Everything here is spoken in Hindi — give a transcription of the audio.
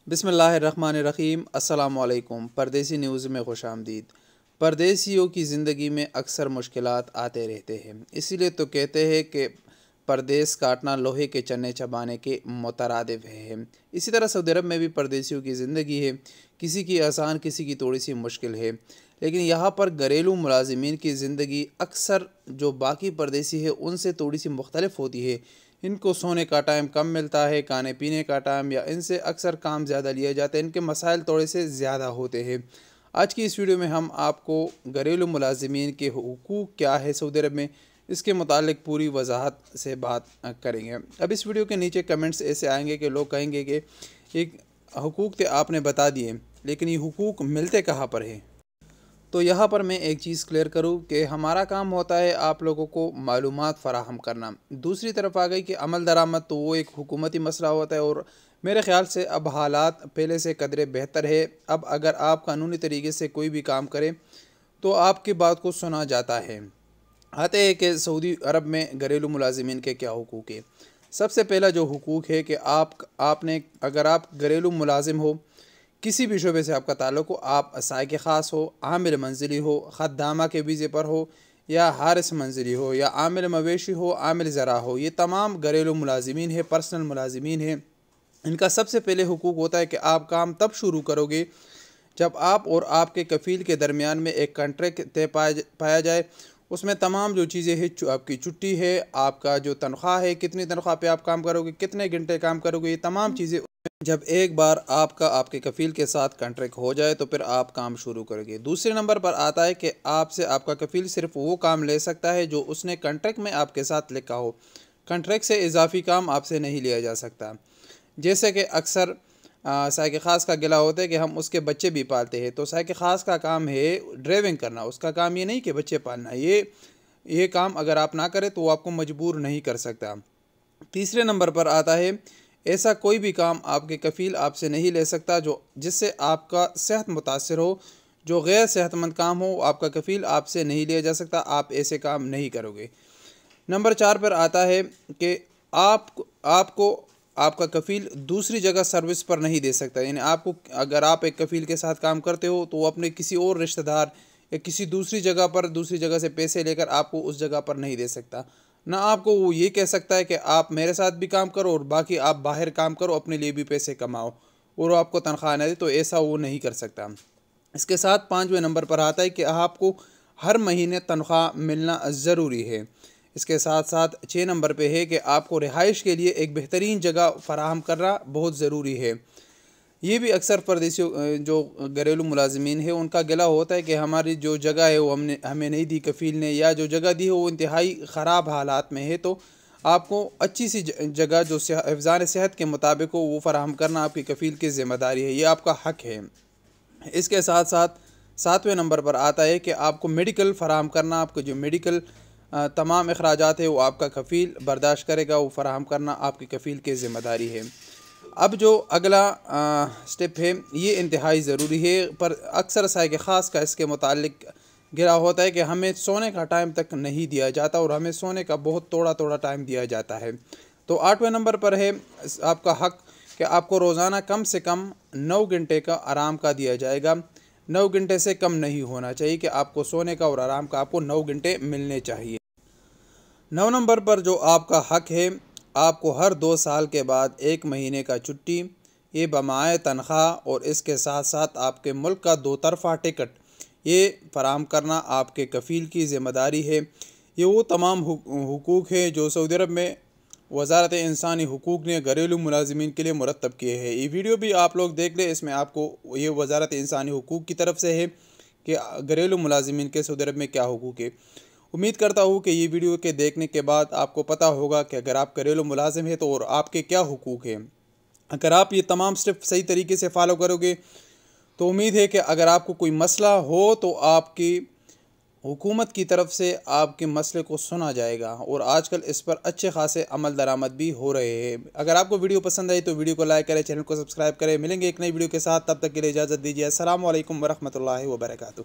बिस्मिल्लाहिर्रहमानिर्रहीम। अस्सलामुअलैकुम। परदेसी न्यूज़ में खुशामदीद। परदेसियों की ज़िंदगी में अक्सर मुश्किलात आते रहते हैं, इसीलिए तो कहते हैं कि परदेस काटना लोहे के चने चबाने के मुतरादिफ है। इसी तरह सऊदी अरब में भी परदेसियों की ज़िंदगी है, किसी की आसान किसी की थोड़ी सी मुश्किल है। लेकिन यहाँ पर घरेलू मुलाजिमीन की ज़िंदगी अक्सर जो बाकी परदेसी है उनसे थोड़ी सी मुख्तलिफ होती है। इनको सोने का टाइम कम मिलता है, खाने पीने का टाइम, या इनसे अक्सर काम ज़्यादा लिया जाता है, इनके मसाइल थोड़े से ज़्यादा होते हैं। आज की इस वीडियो में हम आपको घरेलू मुलाजिमीन के हुकूक क्या है सऊदी अरब में, इसके मुतालिक पूरी वजाहत से बात करेंगे। अब इस वीडियो के नीचे कमेंट्स ऐसे आएंगे कि लोग कहेंगे कि एक हुकूक तो आपने बता दिए, लेकिन ये हुकूक मिलते कहाँ पर है। तो यहाँ पर मैं एक चीज़ क्लियर करूँ कि हमारा काम होता है आप लोगों को मालूमात फ़राहम करना। दूसरी तरफ आ गई कि अमल दरामद, तो वो एक हुकूमती मसला होता है, और मेरे ख़्याल से अब हालात पहले से कदरे बेहतर है। अब अगर आप कानूनी तरीके से कोई भी काम करें तो आपकी बात को सुना जाता है। आते हैं कि सऊदी अरब में घरेलू मुलाजिमीन के क्या हुकूक है। सबसे पहला जो हुकूक है कि आपने अगर आप घरेलू मुलाजिम हो, किसी भी शोबे से आपका ताल्लुक़ हो, आप साइक ख़ास हो, आमिल मंजिली हो, ख़द्दामा के वीज़े पर हो, या हारिस मंजिली हो, या आमिल मवेशी हो, आमिल ज़रा हो, ये तमाम घरेलू मुलाजिमीन है, पर्सनल मुलाजिमीन है। इनका सबसे पहले हुकूक होता है कि आप काम तब शुरू करोगे जब आप और आपके कफ़ील के दरमियान में एक कॉन्ट्रैक्ट तय पाया जाए। उसमें तमाम जो चीज़ें हैं, आपकी छुट्टी है, आपका जो तनख्वाह है, कितनी तनख्वाह पे आप काम करोगे, कितने घंटे काम करोगे, ये तमाम चीज़ें जब एक बार आपके कफ़ील के साथ कॉन्ट्रैक्ट हो जाए तो फिर आप काम शुरू करोगे। दूसरे नंबर पर आता है कि आपसे आपका कफ़ील सिर्फ वो काम ले सकता है जो उसने कॉन्ट्रैक्ट में आपके साथ लिखा हो। कॉन्ट्रैक्ट से इजाफी काम आपसे नहीं लिया जा सकता। जैसे कि अक्सर साइक ख़ास का गिला होता है कि हम उसके बच्चे भी पालते हैं, तो साइक ख़ास का काम है ड्राइविंग करना, उसका काम ये नहीं कि बच्चे पालना। ये काम अगर आप ना करें तो वो आपको मजबूर नहीं कर सकता। तीसरे नंबर पर आता है ऐसा कोई भी काम आपके कफ़ील आपसे नहीं ले सकता जो जिससे आपका सेहत मुतासर हो। जो गैर सेहतमंद काम हो आपका कफ़ील आपसे नहीं लिया जा सकता, आप ऐसे काम नहीं करोगे। नंबर 4 पर आता है कि आपको आपका कफ़ील दूसरी जगह सर्विस पर नहीं दे सकता। यानी आपको अगर आप एक कफ़ील के साथ काम करते हो तो वो अपने किसी और रिश्तेदार या किसी दूसरी जगह से पैसे लेकर आपको उस जगह पर नहीं दे सकता। ना आपको वो ये कह सकता है कि आप मेरे साथ भी काम करो और बाकी आप बाहर काम करो, अपने लिए भी पैसे कमाओ और आपको तनख्वाह न दे, तो ऐसा वो नहीं कर सकता। इसके साथ 5वें नंबर पर आता है कि आपको हर महीने तनख्वाह मिलना ज़रूरी है। इसके साथ साथ 6 नंबर पे है कि आपको रिहाइश के लिए एक बेहतरीन जगह फ़राहम करना बहुत ज़रूरी है। ये भी अक्सर परदेसियों जो घरेलू मुलाजिमीन है उनका गिला होता है कि हमारी जो जगह है वो हमें नहीं दी कफ़ील ने, या जो जगह दी है वो इंतहाई ख़राब हालात में है। तो आपको अच्छी सी जगह जो हिफ़्ज़ान सेहत के मुताबिक हो वो फ़राहम करना आपकी कफ़ील की ज़िम्मेदारी है, ये आपका हक़ है। इसके साथ साथ 7वें नंबर पर आता है कि आपको मेडिकल फ़राहम करना, आपको जो मेडिकल तमाम अखराजात है वो आपका कफ़ील बर्दाश्त करेगा, वो फ़राहम करना आपकी कफ़ील की ज़िम्मेदारी है। अब जो अगला स्टेप है ये इंतहाई ज़रूरी है, पर अक्सर साइक ख़ास का इसके मुतालिक गिरा होता है कि हमें सोने का टाइम तक नहीं दिया जाता और हमें सोने का बहुत थोड़ा टाइम दिया जाता है। तो 8वें नंबर पर है आपका हक़ कि आपको रोज़ाना कम से कम 9 घंटे का आराम का दिया जाएगा। 9 घंटे से कम नहीं होना चाहिए कि आपको सोने का और आराम का आपको 9 घंटे मिलने चाहिए। 9 नंबर पर जो आपका हक़ है, आपको हर 2 साल के बाद 1 महीने का छुट्टी, ये बमाए तनख्वाह और इसके साथ साथ आपके मुल्क का 2 तरफ़ा टिकट ये फ़राहम करना आपके कफ़ील की ज़िम्मेदारी है। ये वो तमाम हुकूक है जो सऊदी अरब में वज़ारत इंसानी हुकूक ने घरेलू मुलाजिमीन के लिए मुरतब किए हैं। ये वीडियो भी आप लोग देख लें, इसमें आपको ये वज़ारत इंसानी हुकूक की तरफ से है कि घरेलू मुलाजिमीन के सऊदी अरब में क्या हुकूक है। उम्मीद करता हूँ कि ये वीडियो के देखने के बाद आपको पता होगा कि अगर आप घरेलू मुलाजिम हैं तो और आपके क्या हुकूक हैं। अगर आप ये तमाम स्टेप सही तरीके से फॉलो करोगे तो उम्मीद है कि अगर आपको कोई मसला हो तो आपकी हुकूमत की तरफ से आपके मसले को सुना जाएगा, और आजकल इस पर अच्छे खासे अमल दरामद भी हो रहे हैं। अगर आपको वीडियो पसंद आई तो वीडियो को लाइक करें, चैनल को सब्सक्राइब करें। मिलेंगे एक नई वीडियो के साथ, तब तक के लिए इजाज़त दीजिए। अस्सलाम वालेकुम वरहमतुल्लाहि वबरकातुहू।